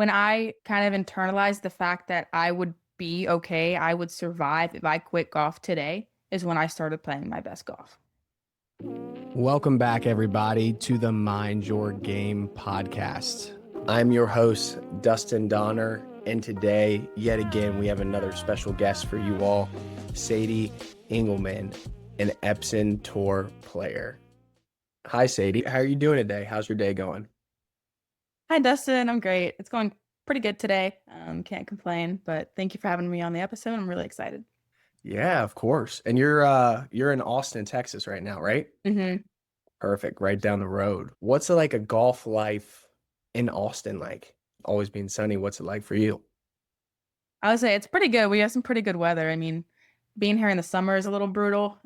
when I kind of internalized the fact that I would be okay, I would survive if I quit golf today, is when I started playing my best golf. Welcome back, everybody, to the Mind Your Game podcast. I'm your host, Dustin Donner, and today, yet again, we have another special guest for you all, Sadie Engleman, an Epson Tour player. Hi, Sadie. How are you doing today? How's your day going? Hi, Dustin. I'm great. It's going pretty good today. Can't complain, but thank you for having me on the episode. I'm really excited. Yeah, of course. And you're in Austin, Texas right now, right? hmm Perfect, right down the road. What's it like a golf life in Austin like? Always being sunny, what's it like for you? I would say it's pretty good. We have some pretty good weather. I mean, being here in the summer is a little brutal,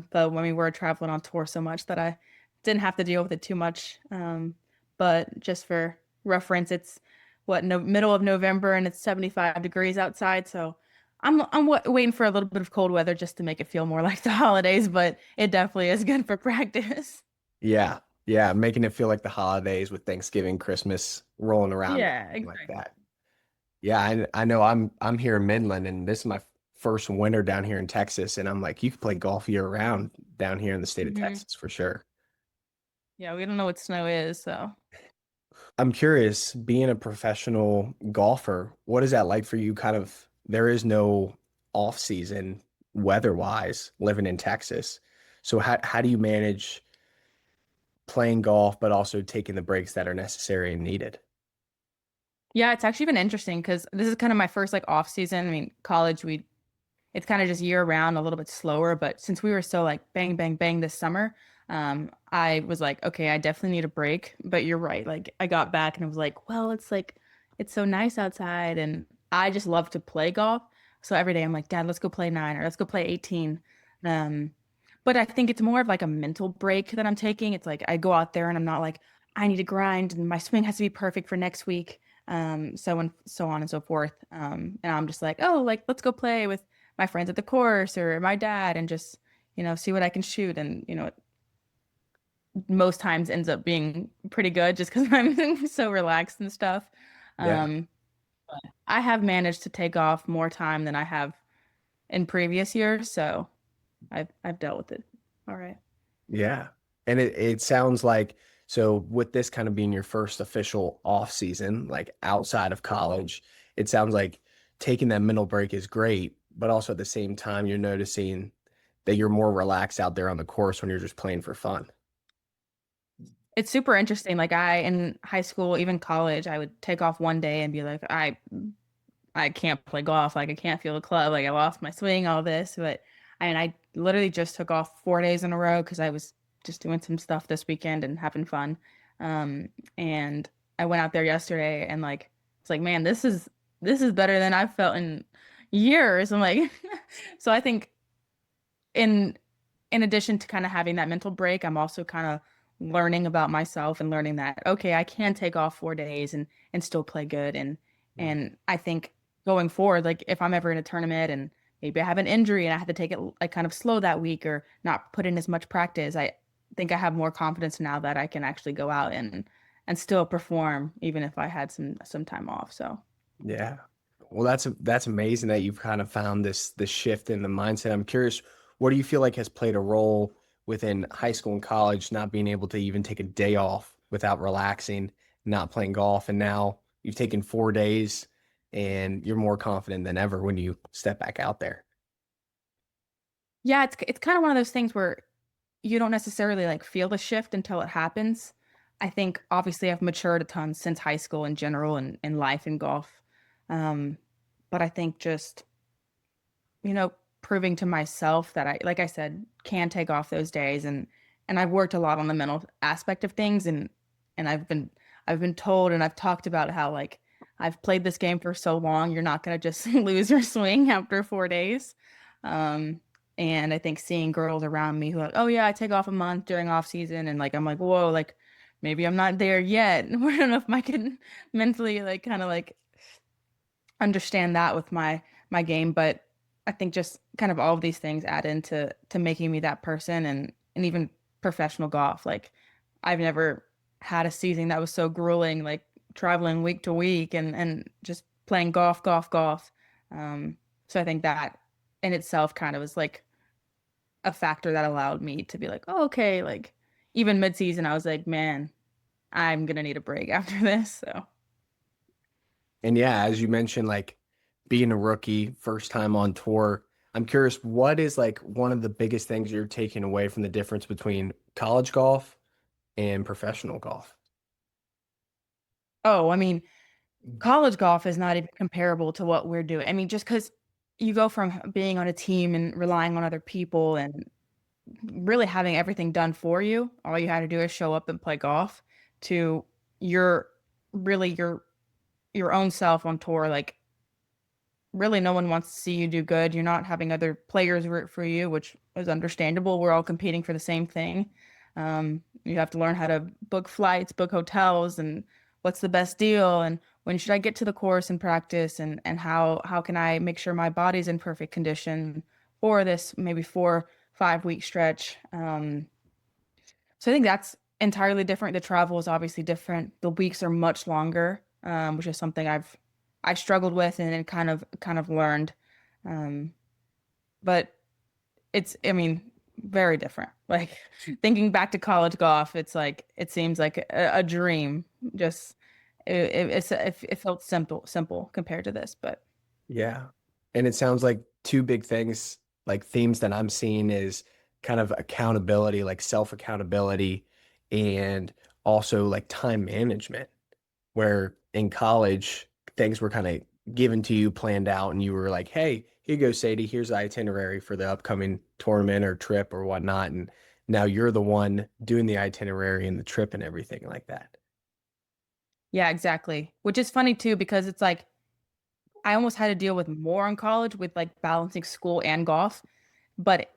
but when we were traveling on tour so much that I didn't have to deal with it too much. But just for reference, it's what no middle of November and it's 75 degrees outside, so I'm waiting for a little bit of cold weather just to make it feel more like the holidays, but it definitely is good for practice. Yeah, yeah, making it feel like the holidays with Thanksgiving, Christmas rolling around Yeah, like exactly. that. Yeah, I know I'm here in Midland and this is my first winter down here in Texas and I'm like, you can play golf year round down here in the state of hmm Texas for sure. Yeah, we don't know what snow is, so. I'm curious, being a professional golfer, what is that like for you? Kind of, there is no off season weather-wise living in Texas. So how do you manage playing golf, but also taking the breaks that are necessary and needed? Yeah, it's actually been interesting because this is kind of my first like off season. I mean, college we it's kind of just year round, a little bit slower, but since we were so like bang bang bang this summer, I was like, okay, I definitely need a break. But you're right. Like I got back and I was like, well, it's like it's so nice outside and I just love to play golf. So every day I'm like, Dad, let's go play 9 or let's go play 18. Um, but I think it's more of like a mental break that I'm taking. It's like I go out there and I'm not like, I need to grind and my swing has to be perfect for next week. So on and so forth. And I'm just like, oh, like let's go play with my friends at the course or my dad and just, see what I can shoot. And, it most times ends up being pretty good just because I'm so relaxed and stuff. Yeah. Um, I have managed to take off more time than I have in previous years, so I've dealt with it. All right. Yeah. And it sounds like so with this kind of being your first official off season, like outside of college, it sounds like taking that mental break is great, but also at the same time you're noticing that you're more relaxed out there on the course when you're just playing for fun. It's super interesting. Like in high school, even college, I would take off one day and be like, I can't play golf. Like I can't feel the club. Like I lost my swing, all this. I literally just took off 4 days in a row because I was just doing some stuff this weekend and having fun. And I went out there yesterday and like it's like, man, this is better than I've felt in years. I'm like, so I think in in addition to kind of having that mental break, I'm also kind of learning about myself and learning that okay, I can take off 4 days and still play good. And I think going forward, like if I'm ever in a tournament and maybe I have an injury and I have to take it like kind of slow that week or not put in as much practice, I think I have more confidence now that I can actually go out and still perform even if I had some time off. So Yeah. Well, that's amazing that you've kind of found this shift in the mindset. I'm curious, what do you feel like has played a role within high school and college, not being able to even take a day off without relaxing, not playing golf, and now you've taken 4 days and you're more confident than ever when you step back out there. yeah, it's kind of one of those things where you don't necessarily like feel the shift until it happens. I think obviously I've matured a ton since high school in general and in life and golf. Um, but I think just, proving to myself that like I said, can take off those days and I've worked a lot on the mental aspect of things and I've been told and I've talked about how like I've played this game for so long, you're not gonna just lose your swing after 4 days. Um, and I think seeing girls around me who are like, oh yeah, I take off a month during off season and like I'm like, whoa, like maybe I'm not there yet. I don't know if I can mentally like kind of like understand that with my game, but I think just kind of all of these things add into to making me that person and even professional golf. Like I've never had a season that was so grueling like traveling week to week and just playing golf, golf, golf. So I think that in itself kind of was like a factor that allowed me to be like, oh, okay, like even mid-season, I was like, man, I'm gonna need a break after this. So, And yeah, as you mentioned, like being a rookie, first time on tour, I'm curious, what is like one of the biggest things you're taking away from the difference between college golf and professional golf? oh, I mean, college golf is not even comparable to what we're doing. I mean, just because you go from being on a team and relying on other people and really having everything done for you, all you had to do is show up and play golf, to you're really your own self on tour. Like really no one wants to see you do good. You're not having other players root for you, which is understandable. We're all competing for the same thing. You have to learn how to book flights, book hotels, and what's the best deal, and when should I get to the course and practice, and how can I make sure my body's in perfect condition for this maybe 4 5 week stretch. So I think that's entirely different. The travel is obviously different. The weeks are much longer, which is something I struggled with and kind of learned. Um, but it's, I mean, very different. Like thinking back to college golf, it's like it seems like a dream. Just it felt simple compared to this, but Yeah. And it sounds like two big things, like themes that I'm seeing is kind of accountability, like self accountability, and also like time management, where in college, things were kind of given to you, planned out, and you were like, hey, here you go, Sadie, here's the itinerary for the upcoming tournament or trip or whatnot. And now you're the one doing the itinerary and the trip and everything like that. yeah, exactly. Which is funny too because it's like I almost had to deal with more in college with like balancing school and golf. But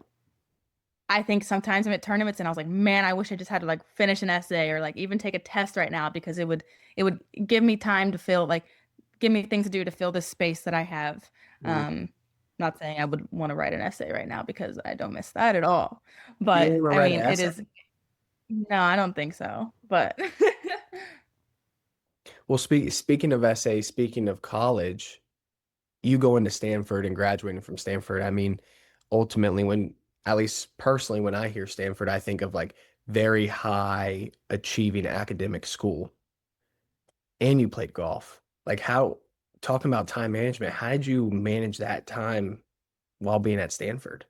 I think sometimes I'm at tournaments and I was like, man, I wish I just had to like finish an essay or like even take a test right now because it would give me time to fill like give me things to do to fill this space that I have. Mm. Not saying I would want to write an essay right now because I don't miss that at all. You didn't But even I write an mean, it essay. is no, I don't think so. But Well, speaking of essays, speaking of college, you go into Stanford and graduating from Stanford. I mean, ultimately, when at least personally, when I hear Stanford, I think of like very high achieving academic school. And you played golf. Like how, talking about time management, how did you manage that time while being at Stanford?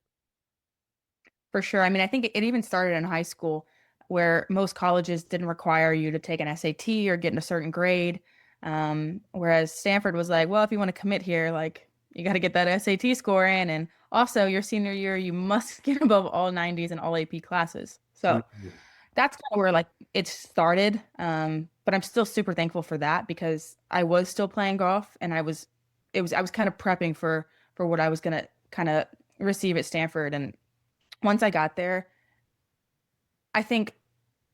for sure. I mean, I think it even started in high school where most colleges didn't require you to take an SAT or get in a certain grade. Whereas Stanford was like, well, if you want to commit here, like you got to get that SAT score in. And also your senior year, you must get above all 90s in all AP classes. So Mhm. that's kind of where like it started. But I'm still super thankful for that because I was still playing golf and I was kind of prepping for what I was gonna kind of receive at Stanford. And once I got there, I think,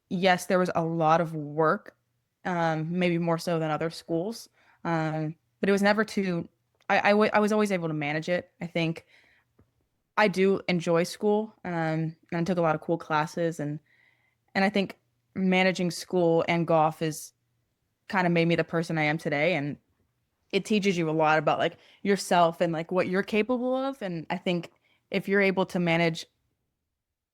yes, there was a lot of work, maybe more so than other schools. But it was never too, I was always able to manage it. I think I do enjoy school, and I took a lot of cool classes, and I think managing school and golf is kind of made me the person I am today. And it teaches you a lot about like yourself and like what you're capable of. And I think if you're able to manage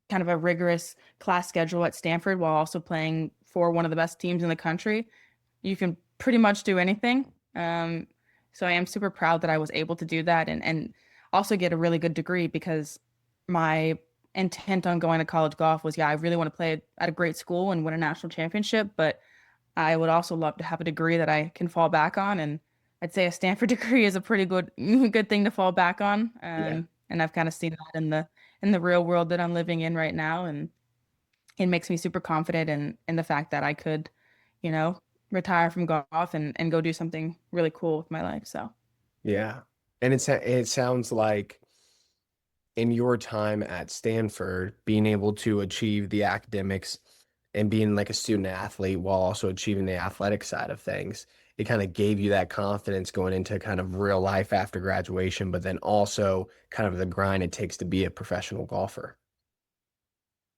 kind of a rigorous class schedule at Stanford while also playing for one of the best teams in the country, you can pretty much do anything. So I am super proud that I was able to do that and also get a really good degree because my intent on going to college golf was, yeah, I really want to play at a great school and win a national championship, but I would also love to have a degree that I can fall back on. And I'd say a Stanford degree is a pretty good thing to fall back on. Yeah. And I've kind of seen that in the real world that I'm living in right now. And it makes me super confident in the fact that I could, you know, retire from golf and go do something really cool with my life. So Yeah. And it sounds like in your time at Stanford, being able to achieve the academics and being like a student athlete while also achieving the athletic side of things, it kind of gave you that confidence going into kind of real life after graduation, but then also kind of the grind it takes to be a professional golfer.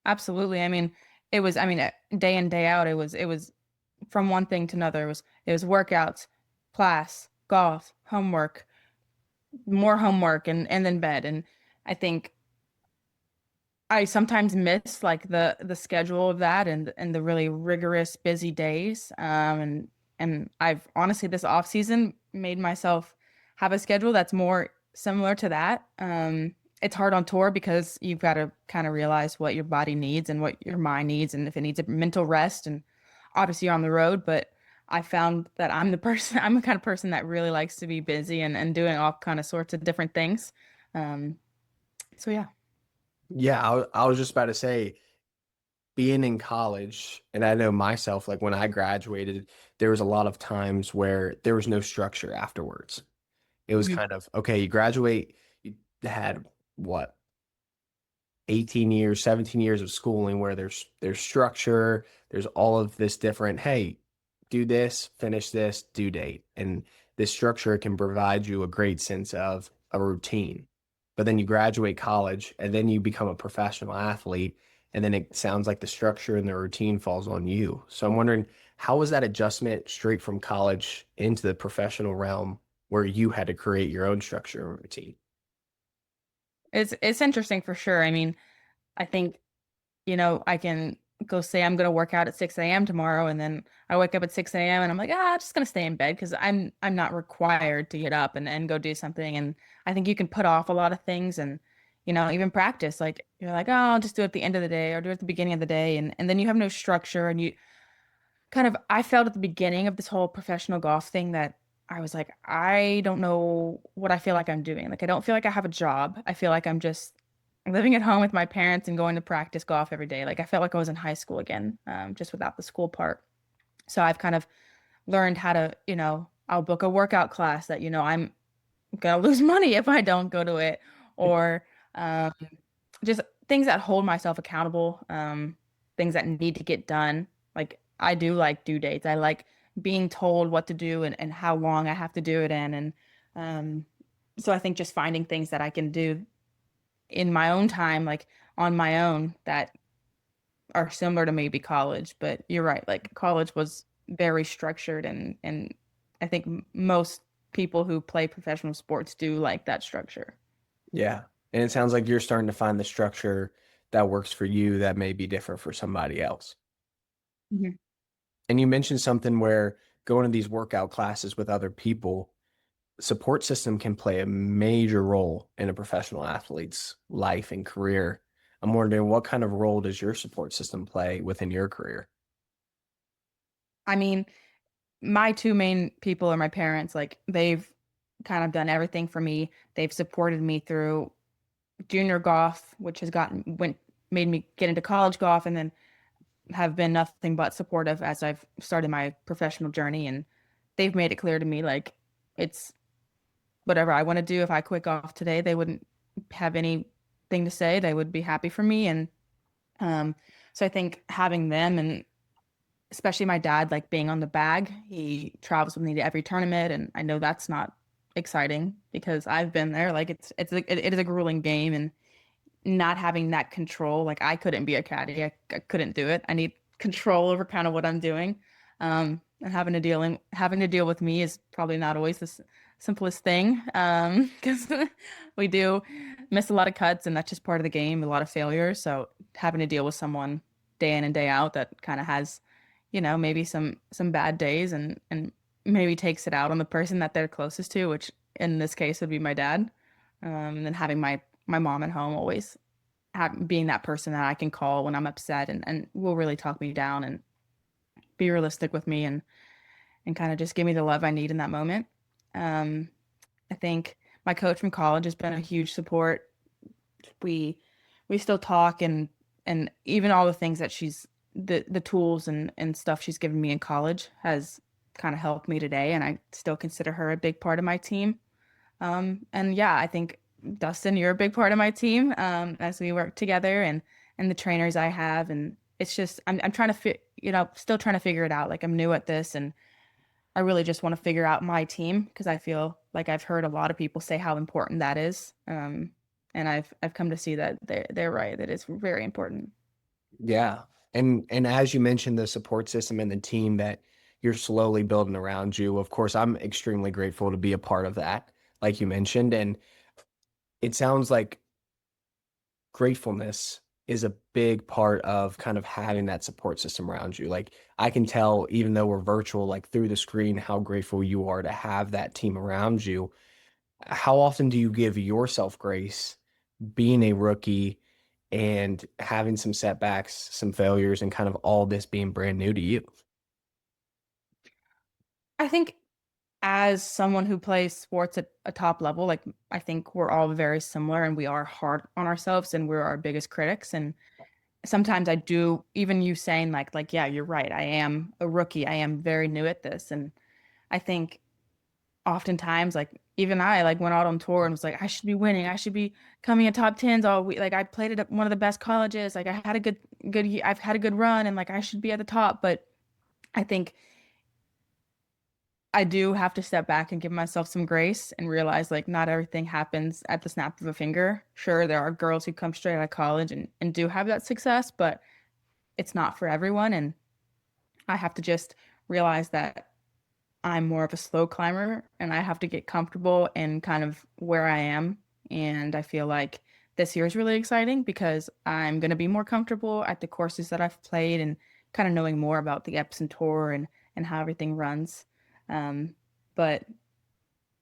absolutely. I mean, it was, I mean, day in, day out, it was from one thing to another. It was workouts, class, golf, homework, more homework, and then bed. And I think I sometimes miss like the schedule of that and the really rigorous busy days. And I've honestly this off season made myself have a schedule that's more similar to that. It's hard on tour because you've got to kind of realize what your body needs and what your mind needs and if it needs a mental rest and obviously you're on the road, but I found that I'm the kind of person that really likes to be busy and doing all kind of sorts of different things. Um, so yeah. Yeah, I was just about to say, being in college, and I know myself, like when I graduated, there was a lot of times where there was no structure afterwards. It was Mhm. kind of, okay, you graduate, you had what, 18 years, 17 years of schooling where there's structure, there's all of this different, hey, do this, finish this, due date. And this structure can provide you a great sense of a routine. But then you graduate college and then you become a professional athlete. And then it sounds like the structure and the routine falls on you. So I'm wondering, how was that adjustment straight from college into the professional realm where you had to create your own structure and routine? It's interesting for sure. I mean, I think, I can go say I'm gonna work out at 6 a.m. tomorrow and then I wake up at 6 a.m. and I'm like, I'm just gonna stay in bed because I'm not required to get up and go do something. And I think you can put off a lot of things and, even practice. Like you're like, oh, I'll just do it at the end of the day or do it at the beginning of the day. And then you have no structure and you kind of I felt at the beginning of this whole professional golf thing that I was like, I don't know what I feel like I'm doing. Like I don't feel like I have a job. I feel like I'm just living at home with my parents and going to practice golf every day. Like I felt like I was in high school again, just without the school part. So I've kind of learned how to, I'll book a workout class that, I'm gonna lose money if I don't go to it, or um, just things that hold myself accountable, things that need to get done. Like I do like due dates. I like being told what to do and how long I have to do it in. And um, so I think just finding things that I can do in my own time, like on my own, that are similar to maybe college. But you're right, like college was very structured and I think most people who play professional sports do like that structure. Yeah. And it sounds like you're starting to find the structure that works for you that may be different for somebody else. Mhm. And you mentioned something where going to these workout classes with other people, support system can play a major role in a professional athlete's life and career. I'm wondering, what kind of role does your support system play within your career? I mean, my two main people are my parents. Like they've kind of done everything for me. They've supported me through junior golf, which has made me get into college golf, and then have been nothing but supportive as I've started my professional journey. And they've made it clear to me like it's whatever I want to do. If I quit golf today, they wouldn't have anything to say. They would be happy for me. And um, so I think having them and especially my dad, like being on the bag. He travels with me to every tournament, and I know that's not exciting because I've been there. Like it is a grueling game, and not having that control, like I couldn't be a caddy. I couldn't do it. I need control over kind of what I'm doing. And having to deal with me is probably not always the simplest thing. Because we do miss a lot of cuts, and that's just part of the game, a lot of failures. So having to deal with someone day in and day out that kind of has, maybe some bad days and maybe takes it out on the person that they're closest to, which in this case would be my dad. And then having my mom at home always being that person that I can call when I'm upset and will really talk me down and be realistic with me and kind of just give me the love I need in that moment. Um, I think my coach from college has been a huge support. We we still talk and even all the things that the tools and stuff she's given me in college has kind of helped me today, and I still consider her a big part of my team. And yeah, I think Dustin, you're a big part of my team, as we work together and the trainers I have. And it's just I'm trying to still trying to figure it out. Like I'm new at this and I really just want to figure out my team because I feel like I've heard a lot of people say how important that is. And I've come to see that they're right, that it's very important. Yeah. And as you mentioned, the support system and the team that you're slowly building around you. Of course, I'm extremely grateful to be a part of that, like you mentioned. And it sounds like gratefulness is a big part of kind of having that support system around you. Like I can tell, even though we're virtual, like through the screen, how grateful you are to have that team around you. How often do you give yourself grace being a rookie and having some setbacks, some failures, and kind of all this being brand new to you? I think as someone who plays sports at a top level, like I think we're all very similar and we are hard on ourselves and we're our biggest critics. And sometimes I do, even you saying yeah, you're right. I am a rookie. I am very new at this. And I think oftentimes, like even I like went out on tour and was like, I should be winning. I should be coming in top tens all week. Like I played at one of the best colleges. Like I had a I've had a good run and like I should be at the top. But I think I do have to step back and give myself some grace and realize like not everything happens at the snap of a finger. Sure, there are girls who come straight out of college and do have that success, but it's not for everyone. And I have to just realize that I'm more of a slow climber and I have to get comfortable in kind of where I am. And I feel like this year is really exciting because I'm going to be more comfortable at the courses that I've played and kind of knowing more about the Epson tour and how everything runs. But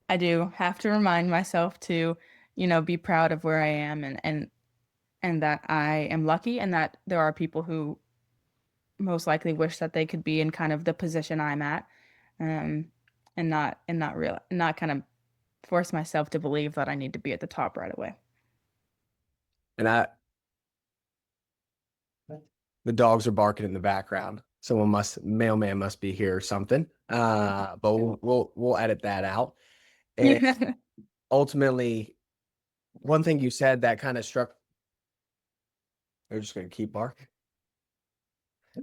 I do have to remind myself to, be proud of where I am and that I am lucky and that there are people who most likely wish that they could be in kind of the position I'm at. Um, not kind of force myself to believe that I need to be at the top right away. And the dogs are barking in the background. Mailman must be here or something. But we'll edit that out. And ultimately, one thing you said that kind of struck, they're just going to keep barking.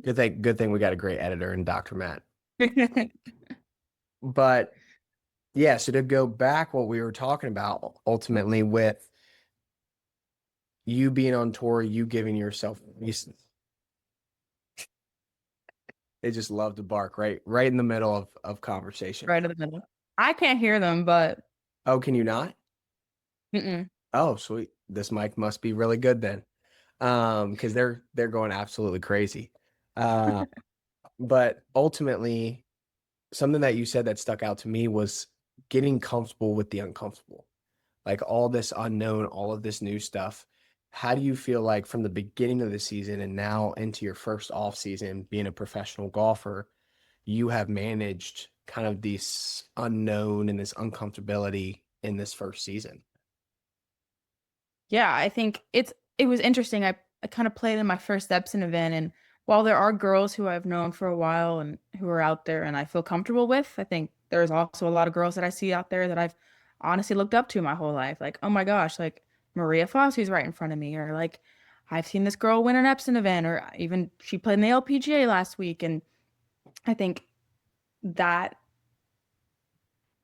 Good thing we got a great editor in Dr. Matt. But yeah, so to go back what we were talking about ultimately with you being on tour, you giving yourself reasons. They just love to bark right in the middle of conversation. Right in the middle. I can't hear them, but Oh, can you not? mm-mm. Oh, sweet. This mic must be really good then. Because they're going absolutely crazy. Uh, but ultimately, something that you said that stuck out to me was getting comfortable with the uncomfortable. Like all this unknown, all of this new stuff. How do you feel like from the beginning of the season and now into your first off season, being a professional golfer, you have managed kind of this unknown and this uncomfortability in this first season? Yeah, I think it was interesting. I kind of played in my first Epson event, and while there are girls who I've known for a while and who are out there and I feel comfortable with, I think there's also a lot of girls that I see out there that I've honestly looked up to my whole life. Like, oh my gosh, like Maria Fosse's right in front of me, or like I've seen this girl win an Epson event, or even she played in the LPGA last week, and I think that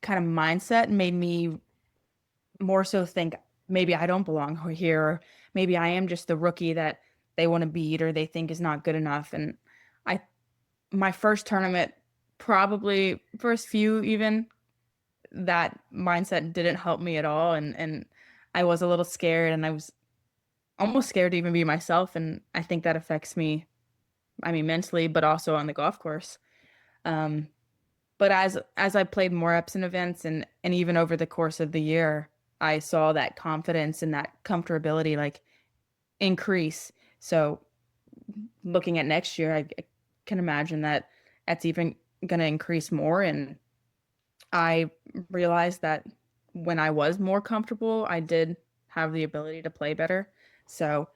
kind of mindset made me more so think maybe I don't belong here, or maybe I am just the rookie that they want to beat or they think is not good enough. And I, my first tournament, probably first few even, that mindset didn't help me at all. And I was a little scared and I was almost scared to even be myself. And I think that affects me, I mean, mentally, but also on the golf course. Um, but as I played more Epson events and even over the course of the year, I saw that confidence and that comfortability like increase. So looking at next year, I can imagine that that's even going to increase more. And I realized that when I was more comfortable, I did have the ability to play better. So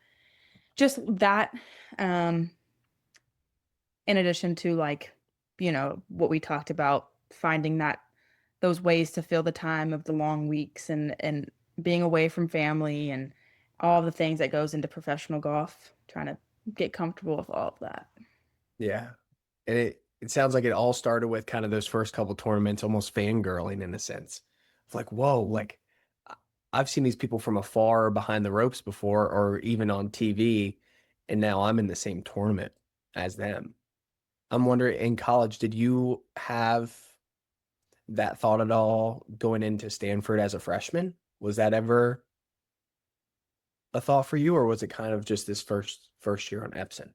just that, um, in addition to like, what we talked about, finding that those ways to fill the time of the long weeks and being away from family and all the things that goes into professional golf, trying to get comfortable with all of that. Yeah. And it sounds like it all started with kind of those first couple tournaments, almost fangirling in a sense. It's like, whoa, like I've seen these people from afar behind the ropes before, or even on TV, and now I'm in the same tournament as them. I'm wondering, in college, did you have that thought at all going into Stanford as a freshman? Was that ever a thought for you, or was it kind of just this first year on Epson?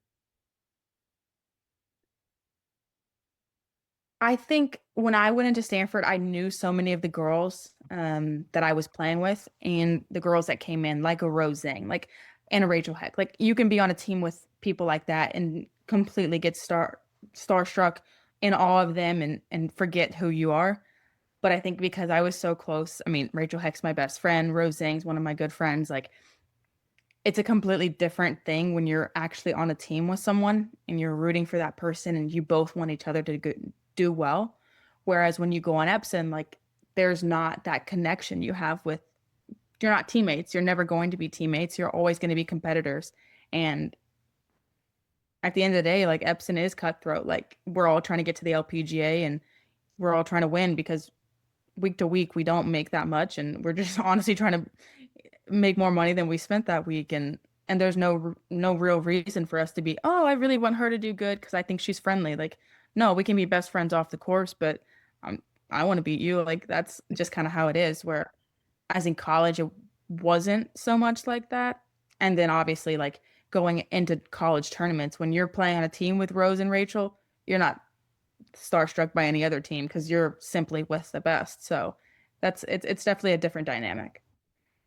I think when I went into Stanford, I knew so many of the girls that I was playing with and the girls that came in, like a Rose Zhang, like and a Rachel Heck. Like you can be on a team with people like that and completely get starstruck in awe of them and forget who you are. But I think because I was so close, I mean, Rachel Heck's my best friend, Rose Zhang's one of my good friends, like it's a completely different thing when you're actually on a team with someone and you're rooting for that person and you both want each other to do well. Whereas when you go on Epson, like there's not that connection you have with, you're not teammates. You're never going to be teammates. You're always going to be competitors. And at the end of the day, like Epson is cutthroat. Like we're all trying to get to the LPGA and we're all trying to win because week to week we don't make that much and we're just honestly trying to make more money than we spent that week and there's no real reason for us to be, oh, I really want her to do good because I think she's friendly. Like, no, we can be best friends off the course, but I want to beat you. Like that's just kind of how it is. Where as in college, it wasn't so much like that. And then obviously, like going into college tournaments, when you're playing on a team with Rose and Rachel, you're not starstruck by any other team because you're simply with the best. So it's definitely a different dynamic.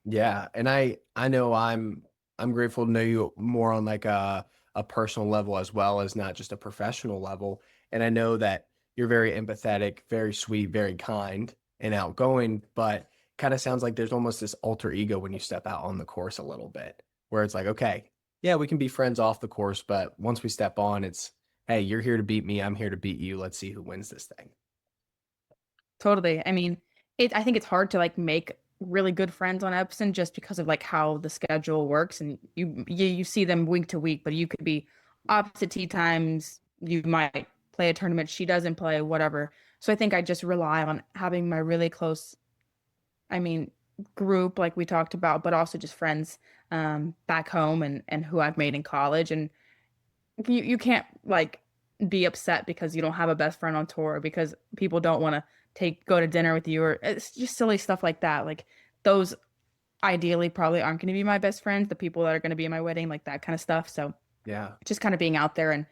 Yeah, and I know I'm grateful to know you more on like a personal level as well as not just a professional level. And I know that you're very empathetic, very sweet, very kind and outgoing, but kind of sounds like there's almost this alter ego when you step out on the course a little bit, where it's like, okay, yeah, we can be friends off the course, but once we step on, it's, hey, you're here to beat me, I'm here to beat you. Let's see who wins this thing. Totally. I mean, I think it's hard to like make really good friends on Epson just because of like how the schedule works and you see them week to week, but you could be opposite tee times. You might play a tournament she doesn't play, whatever. So I think I just rely on having my really close, I mean, group like we talked about, but also just friends back home and who I've made in college. And you can't like be upset because you don't have a best friend on tour because people don't want to take go to dinner with you or it's just silly stuff like that. Like those ideally probably aren't going to be my best friends, the people that are going to be in my wedding, like that kind of stuff. So Yeah. just kind of being out there and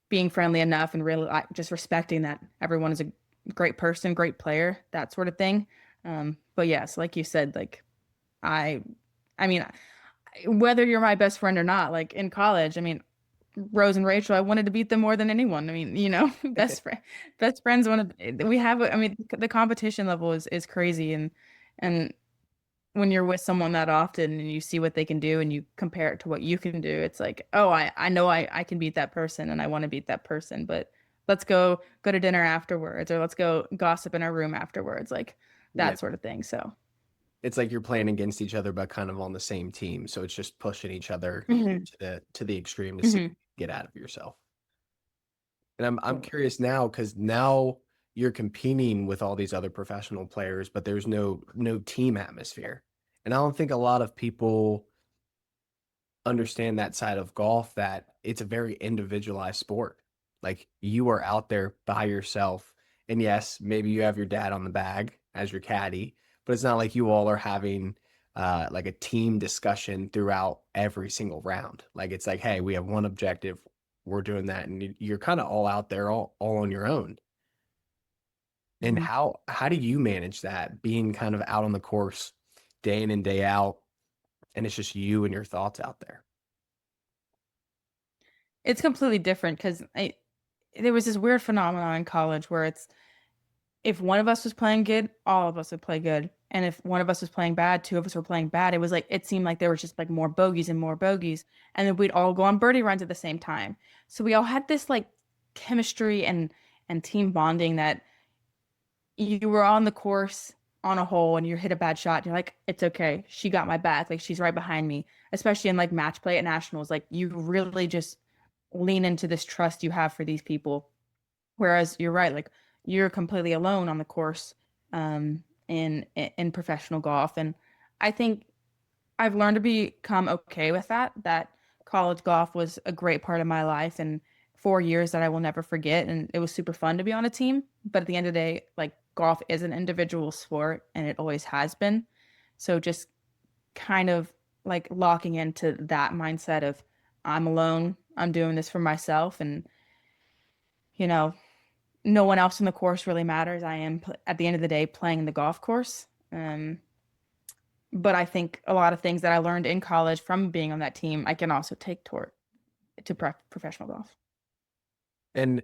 being friendly enough and really like, just respecting that everyone is a great person, great player, that sort of thing. But yes, like you said, like I, I mean, whether you're my best friend or not, like in college, I mean, Rose and Rachel, I wanted to beat them more than anyone. I mean, best friends. We have. I mean, the competition level is crazy, and when you're with someone that often and you see what they can do and you compare it to what you can do, it's like, oh, I know I can beat that person and I want to beat that person, but let's go to dinner afterwards or let's go gossip in our room afterwards, like Yeah. that sort of thing. So, It's like you're playing against each other, but kind of on the same team. So it's just pushing each other hmm to the extreme to see hmm get out of yourself. And I'm totally. curious now because now you're competing with all these other professional players, but there's no team atmosphere. And I don't think a lot of people understand that side of golf that it's a very individualized sport. Like you are out there by yourself. And yes, maybe you have your dad on the bag as your caddy, but it's not like you all are having like a team discussion throughout every single round. Like it's like, hey, we have one objective, we're doing that, and you're kind of all out there all on your own. And Mhm. how do you manage that being kind of out on the course day in and day out, and it's just you and your thoughts out there? It's completely different because I there was this weird phenomenon in college where it's if one of us was playing good, all of us would play good. And if one of us was playing bad, two of us were playing bad. It was like it seemed like there was just like more bogeys and more bogeys. And then we'd all go on birdie runs at the same time. So we all had this like chemistry and team bonding that you were on the course on a hole and you hit a bad shot. You're like, it's okay. She got my back. Like she's right behind me. Especially in like match play at nationals. Like you really just lean into this trust you have for these people. Whereas you're right, like you're completely alone on the course in professional golf. And I think I've learned to become okay with that, that college golf was a great part of my life. And 4 years that I will never forget, and it was super fun to be on a team. But at the end of the day, like golf is an individual sport, and it always has been. So just kind of like locking into that mindset of I'm alone, I'm doing this for myself, and you know, no one else in the course really matters. I am at the end of the day playing the golf course. But I think a lot of things that I learned in college from being on that team, I can also take toward to professional golf. And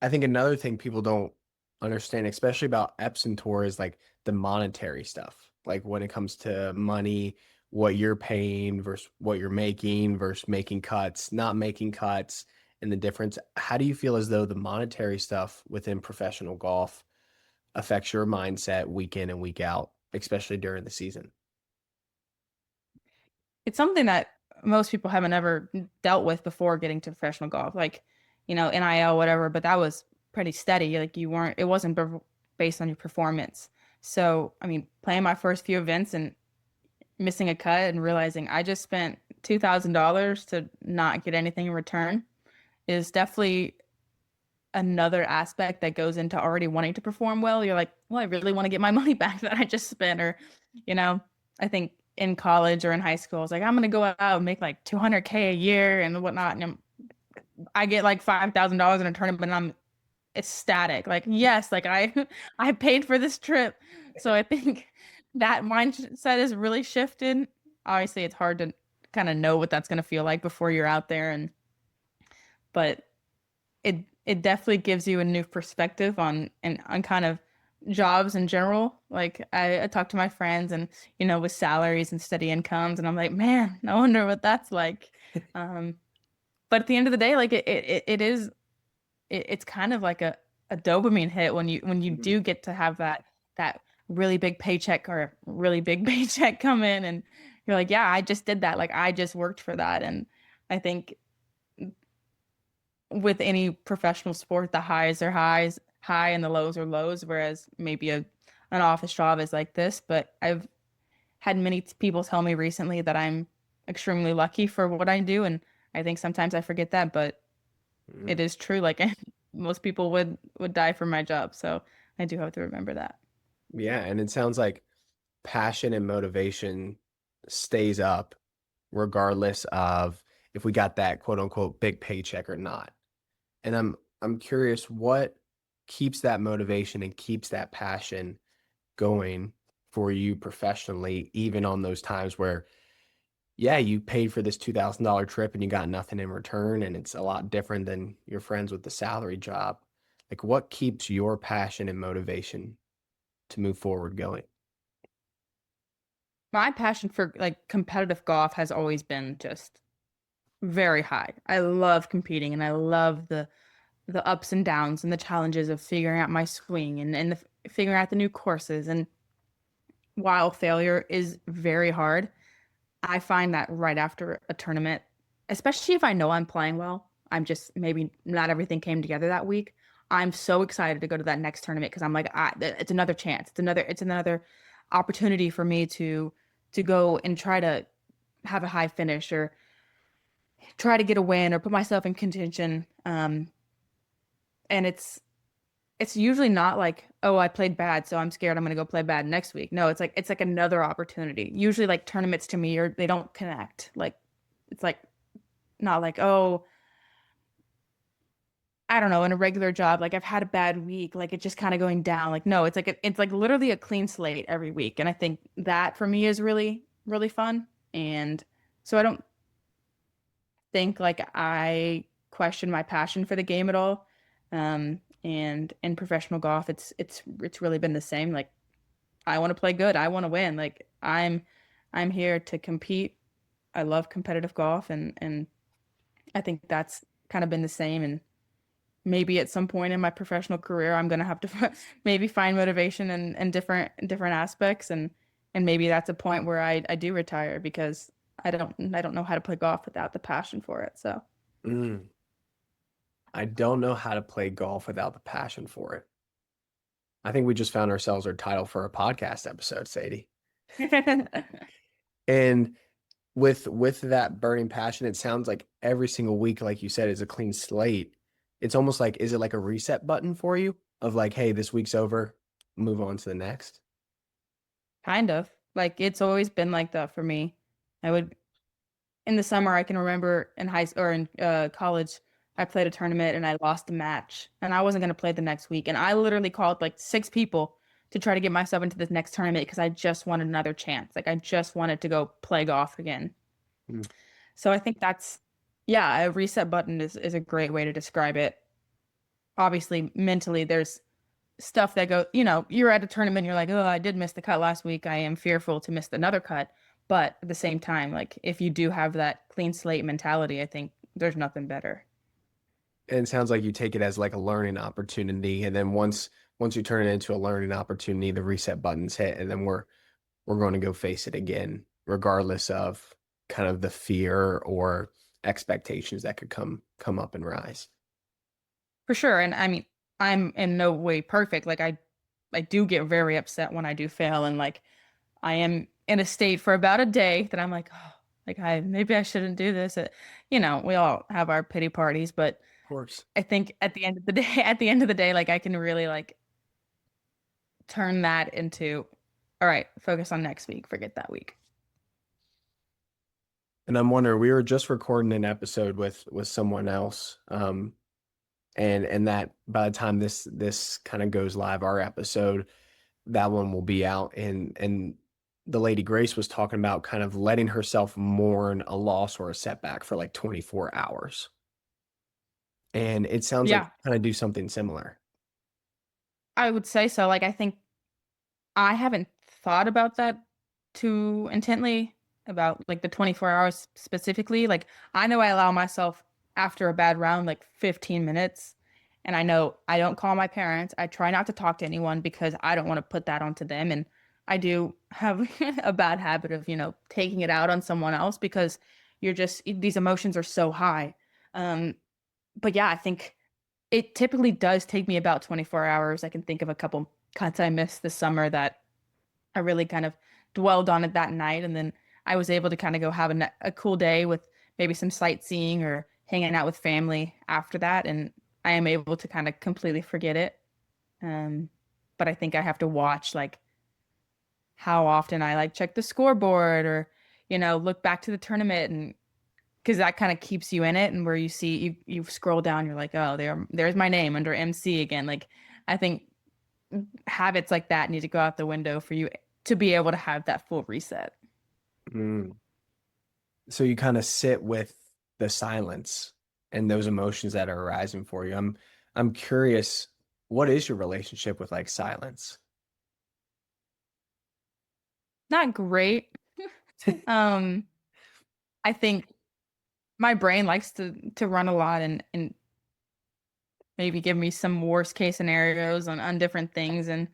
I think another thing people don't understand, especially about Epson Tour, is like the monetary stuff. Like when it comes to money, what you're paying versus what you're making versus making cuts, not making cuts, and the difference. How do you feel as though the monetary stuff within professional golf affects your mindset week in and week out, especially during the season? It's something that most people haven't ever dealt with before getting to professional golf, like, NIL, whatever, but that was pretty steady. Like it wasn't based on your performance. So, I mean, playing my first few events and missing a cut and realizing I just spent $2,000 to not get anything in return is definitely another aspect that goes into already wanting to perform well. You're like, well, I really want to get my money back that I just spent. Or, you know, I think in college or in high school, it's like, I'm going to go out and make like 200K a year and whatnot. And I get like $5,000 in a tournament and I'm ecstatic. Like, yes, like I paid for this trip. So I think that mindset is really shifted. Obviously, it's hard to kind of know what that's going to feel like before you're out there. But it definitely gives you a new perspective on kind of jobs in general. Like I talk to my friends and with salaries and steady incomes, and I'm like, man, I wonder what that's like. Um, but at the end of the day, like it's kind of like a dopamine hit when you Mhm. do get to have that really big paycheck or a really big paycheck come in, and you're like, yeah, I just did that. Like I just worked for that, and I think with any professional sport, the highs are high and the lows are lows, whereas maybe an office job is like this. But I've had many people tell me recently that I'm extremely lucky for what I do, and I think sometimes I forget that, but it Mhm. is true. Like most people would die for my job, so I do have to remember that. Yeah, and it sounds like passion and motivation stays up regardless of if we got that quote unquote big paycheck or not. And I'm curious what keeps that motivation and keeps that passion going for you professionally, even on those times where, yeah, you paid for this $2,000 trip and you got nothing in return, and it's a lot different than your friends with the salary job. Like, what keeps your passion and motivation to move forward going? My passion for like competitive golf has always been just very high. I love competing and I love the ups and downs and the challenges of figuring out my swing and figuring out the new courses. And while failure is very hard, I find that right after a tournament, especially if I know I'm playing well, I'm just maybe not everything came together that week. I'm so excited to go to that next tournament because I'm like, it's another chance. It's another opportunity for me to go and try to have a high finish or try to get a win or put myself in contention. And it's usually not like, oh, I played bad, so I'm scared I'm gonna go play bad next week. No, it's like another opportunity. Usually like tournaments to me or they don't connect. Like it's like not like, oh, I don't know, in a regular job, like I've had a bad week, like it's just kind of going down. Like no, it's like literally a clean slate every week. And I think that for me is really, really fun. And so I don't think like I question my passion for the game at all. And in professional golf, it's really been the same. Like I want to play good. I want to win. Like I'm here to compete. I love competitive golf and I think that's kind of been the same. And maybe at some point in my professional career, I'm gonna have to maybe find motivation in different aspects and maybe that's a point where I do retire because I don't know how to play golf without the passion for it. So Mm, I don't know how to play golf without the passion for it. I think we just found ourselves our title for a podcast episode, Sadie. And with that burning passion, it sounds like every single week, like you said, is a clean slate. it's almost like, is it like a reset button for you of like, hey, this week's over, move on to the next? Kind of. Like it's always been like that for me. I would in the summer I can remember in high or in college I played a tournament and I lost a match and I wasn't going to play the next week and I literally called like six people to try to get myself into this next tournament because I just wanted another chance. Like I just wanted to go play golf again. Mm. So I think that's yeah, a reset button is a great way to describe it. Obviously, mentally there's stuff that go, you're at a tournament, you're like, oh, I did miss the cut last week. I am fearful to miss another cut. But at the same time, like if you do have that clean slate mentality, I think there's nothing better. And it sounds like you take it as like a learning opportunity. And then once you turn it into a learning opportunity, the reset button's hit, and then we're going to go face it again, regardless of kind of the fear or expectations that could come up and rise. For sure. And I mean, I'm in no way perfect. Like I do get very upset when I do fail and like I am in a state for about a day that I'm like, oh, like I maybe I shouldn't do this. We all have our pity parties, but Of course. I think at the end of the day, at the end of the day, like I can really like turn that into, all right, focus on next week, forget that week. And I'm wondering, we were just recording an episode with someone else. And that by the time this kind of goes live, our episode, that one will be out. And the lady Grace was talking about kind of letting herself mourn a loss or a setback for like 24 hours. And it sounds like you Yeah, kind of do something similar. I would say so. Like I think I haven't thought about that too intently about like the 24 hours specifically. Like I know I allow myself after a bad round like 15 minutes and I know I don't call my parents. I try not to talk to anyone because I don't want to put that onto them and I do have a bad habit of, taking it out on someone else because you're just these emotions are so high. Um but yeah, I think it typically does take me about 24 hours. I can think of a couple cuts I missed this summer that I really kind of dwelled on it that night. And then I was able to kind of go have a cool day with maybe some sightseeing or hanging out with family after that. And I am able to kind of completely forget it. Um, but I think I have to watch like how often I like check the scoreboard or, look back to the tournament and because that kind of keeps you in it and where you see you scroll down, you're like, oh, there's my name under MC again. Like I think habits like that need to go out the window for you to be able to have that full reset. Mm. So you kind of sit with the silence and those emotions that are arising for you. I'm curious, what is your relationship with like silence? Not great. Um, I think my brain likes to run a lot and maybe give me some worst case scenarios on different things. And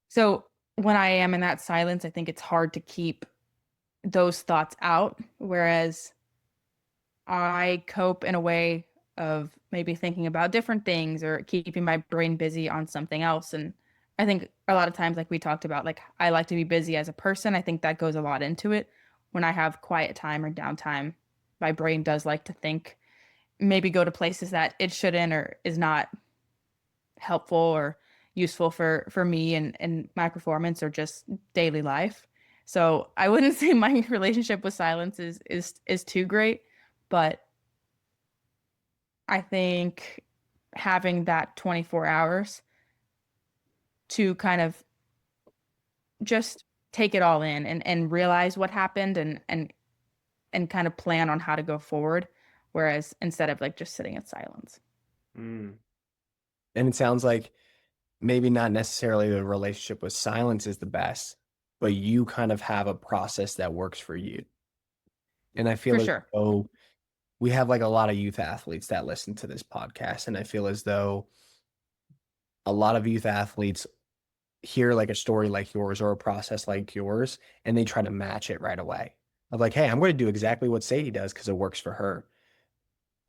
so when I am in that silence, I think it's hard to keep those thoughts out. Whereas I cope in a way of maybe thinking about different things or keeping my brain busy on something else. And I think a lot of times, like we talked about, like I like to be busy as a person. I think that goes a lot into it. When I have quiet time or downtime, my brain does like to think, maybe go to places that it shouldn't or is not helpful or useful for me and my performance or just daily life. So I wouldn't say my relationship with silence is too great, but I think having that 24 hours to kind of just take it all in and realize what happened and kind of plan on how to go forward. Whereas instead of like just sitting in silence. Mm. And it sounds like maybe not necessarily the relationship with silence is the best, but you kind of have a process that works for you. And I For feel as sure. though we have like a lot of youth athletes that listen to this podcast. And I feel as though a lot of youth athletes hear like a story like yours or a process like yours, and they try to match it right away. Of like, hey, I'm going to do exactly what Sadie does because it works for her.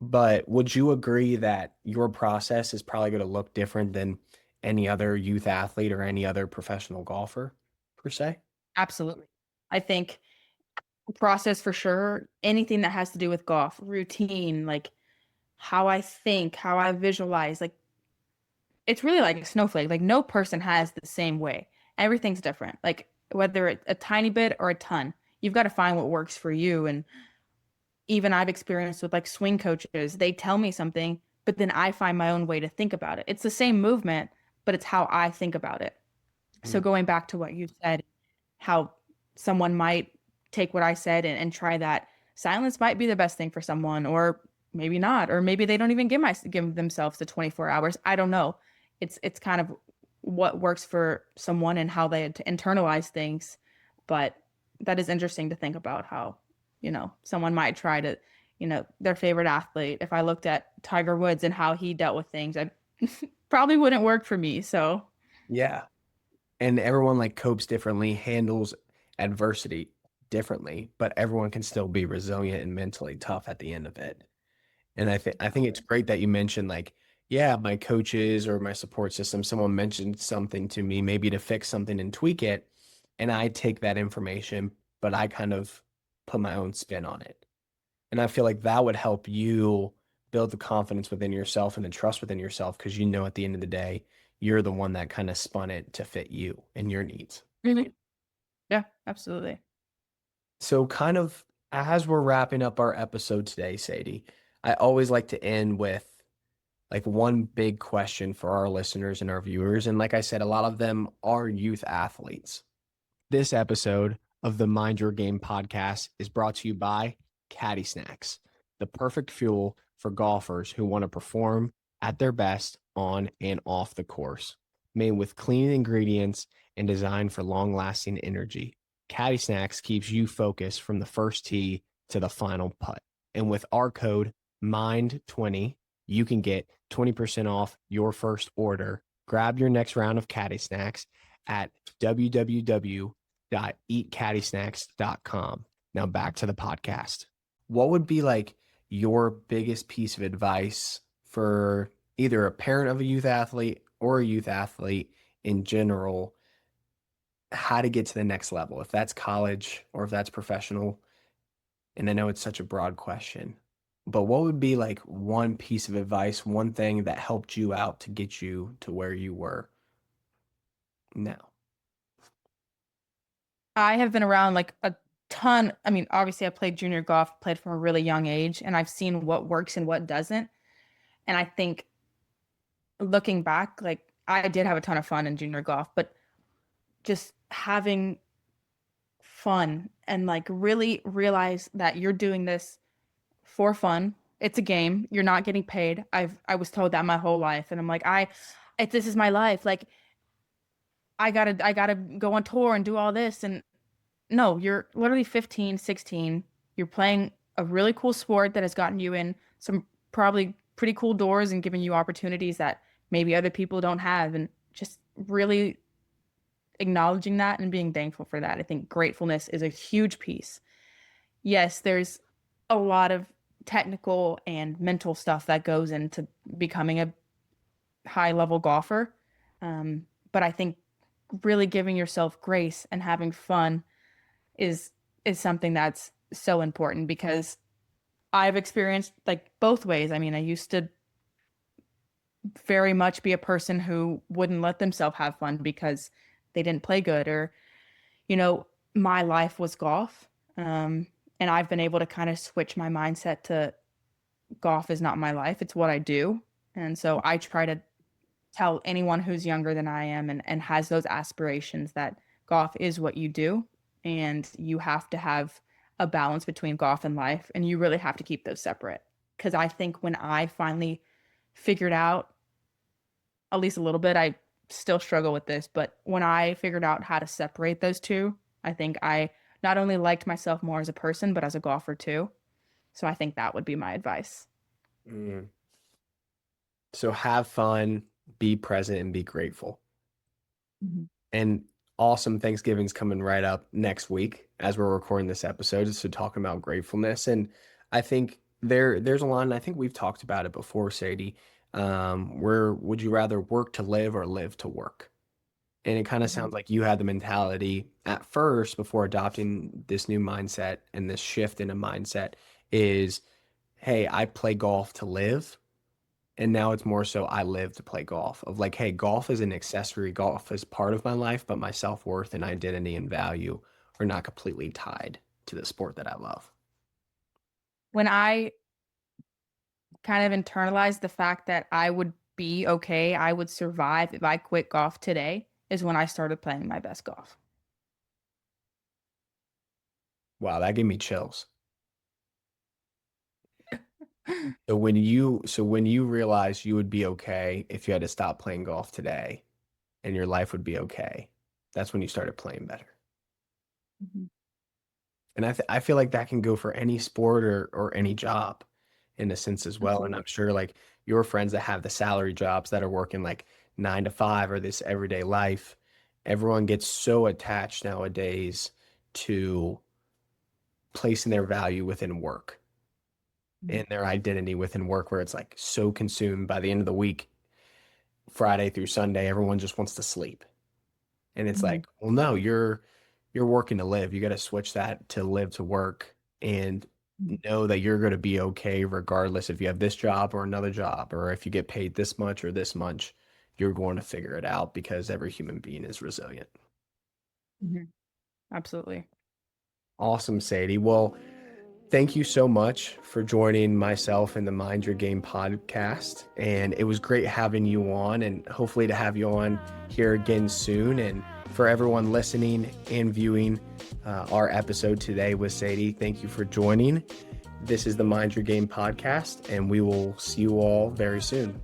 But would you agree that your process is probably going to look different than any other youth athlete or any other professional golfer, per se? Absolutely. I think process for sure. Anything that has to do with golf, routine, like how I think, how I visualize. Like it's really like a snowflake. Like no person has the same way. Everything's different. Like whether it's a tiny bit or a ton, you've got to find what works for you. And even I've experienced with like swing coaches, they tell me something, but then I find my own way to think about it. It's the same movement, but it's how I think about it. So Mm. going back to what you said, how someone might take what I said and try that. Silence might be the best thing for someone, or maybe not, or maybe they don't even give themselves the 24 hours. I don't know. It's kind of what works for someone and how they internalize things. But that is interesting to think about how, someone might try to, their favorite athlete. If I looked at Tiger Woods and how he dealt with things, I probably wouldn't work for me. So, Yeah. And everyone like copes differently, handles adversity differently, but everyone can still be resilient and mentally tough at the end of it. And I think it's great that you mentioned like, yeah, my coaches or my support system, someone mentioned something to me, maybe to fix something and tweak it, and I take that information, but I kind of put my own spin on it. And I feel like that would help you build the confidence within yourself and the trust within yourself because you know at the end of the day, you're the one that kind of spun it to fit you and your needs. mhm. Yeah, absolutely. So, kind of as we're wrapping up our episode today, Sadie, I always like to end with like one big question for our listeners and our viewers. And like I said, a lot of them are youth athletes. This episode of the Mind Your Game podcast is brought to you by Caddy Snacks, the perfect fuel for golfers who want to perform at their best on and off the course. Made with clean ingredients and designed for long lasting energy, Caddy Snacks keeps you focused from the first tee to the final putt. And with our code MIND20, you can get 20% off your first order. Grab your next round of Caddy Snacks at www.eatcaddysnacks.com. Now back to the podcast. What would be like your biggest piece of advice for either a parent of a youth athlete or a youth athlete in general, how to get to the next level, if that's college or if that's professional? And I know it's such a broad question, but what would be like one piece of advice, one thing that helped you out to get you to where you were now? I have been around like a ton. I mean, obviously, I played junior golf, played from a really young age, and I've seen what works and what doesn't. And I think looking back, like I did have a ton of fun in junior golf, but just having fun and like really realize that you're doing this for fun. It's a game. You're not getting paid. I was told that my whole life, and I'm like, this is my life. Like I gotta go on tour and do all this, and no, you're literally 15, 16. You're playing a really cool sport that has gotten you in some probably pretty cool doors and given you opportunities that maybe other people don't have. And just really acknowledging that and being thankful for that. I think gratefulness is a huge piece. Yes, there's a lot of technical and mental stuff that goes into becoming a high level golfer. But I think really giving yourself grace and having fun is is something that's so important because I've experienced like both ways. I mean, I used to very much be a person who wouldn't let themselves have fun because they didn't play good or, my life was golf. And I've been able to kind of switch my mindset to golf is not my life, it's what I do. And so I try to tell anyone who's younger than I am and has those aspirations that golf is what you do. And you have to have a balance between golf and life. And you really have to keep those separate. Because I think when I finally figured out, at least a little bit, I still struggle with this, but when I figured out how to separate those two, I think I not only liked myself more as a person, but as a golfer too. So I think that would be my advice. Mm. So have fun, be present, and be grateful. Mhm. And awesome Thanksgiving's coming right up next week as we're recording this episode. So talking about gratefulness. And I think there's a line, and I think we've talked about it before, Sadie. Where would you rather work to live or live to work? And it kind of Mhm. sounds like you had the mentality at first before adopting this new mindset and this shift in a mindset is hey, I play golf to live. And now it's more so I live to play golf of like, hey, golf is an accessory. Golf is part of my life, but my self-worth and identity and value are not completely tied to the sport that I love. When I kind of internalized the fact that I would be okay, I would survive if I quit golf today, is when I started playing my best golf. Wow, that gave me chills. So when you realized you would be okay if you had to stop playing golf today and your life would be okay, that's when you started playing better. Mhm. And I feel like that can go for any sport or any job in a sense as well. And I'm Absolutely. sure like your friends that have the salary jobs that are working like 9 to 5 or this everyday life, everyone gets so attached nowadays to placing their value within work Mhm. and their identity within work, where it's like so consumed by the end of the week, Friday through Sunday, everyone just wants to sleep. And it's Mhm. like, well, no, you're working to live. You got to switch that to live to work and Mhm. know that you're going to be okay regardless if you have this job or another job, or if you get paid this much or this much, you're going to figure it out because every human being is resilient. Mhm. Absolutely. Awesome, Sadie. Well, thank you so much for joining myself in the Mind Your Game podcast. And it was great having you on, and hopefully to have you on here again soon. And for everyone listening and viewing our episode today with Sadie, thank you for joining. This is the Mind Your Game podcast, and we will see you all very soon.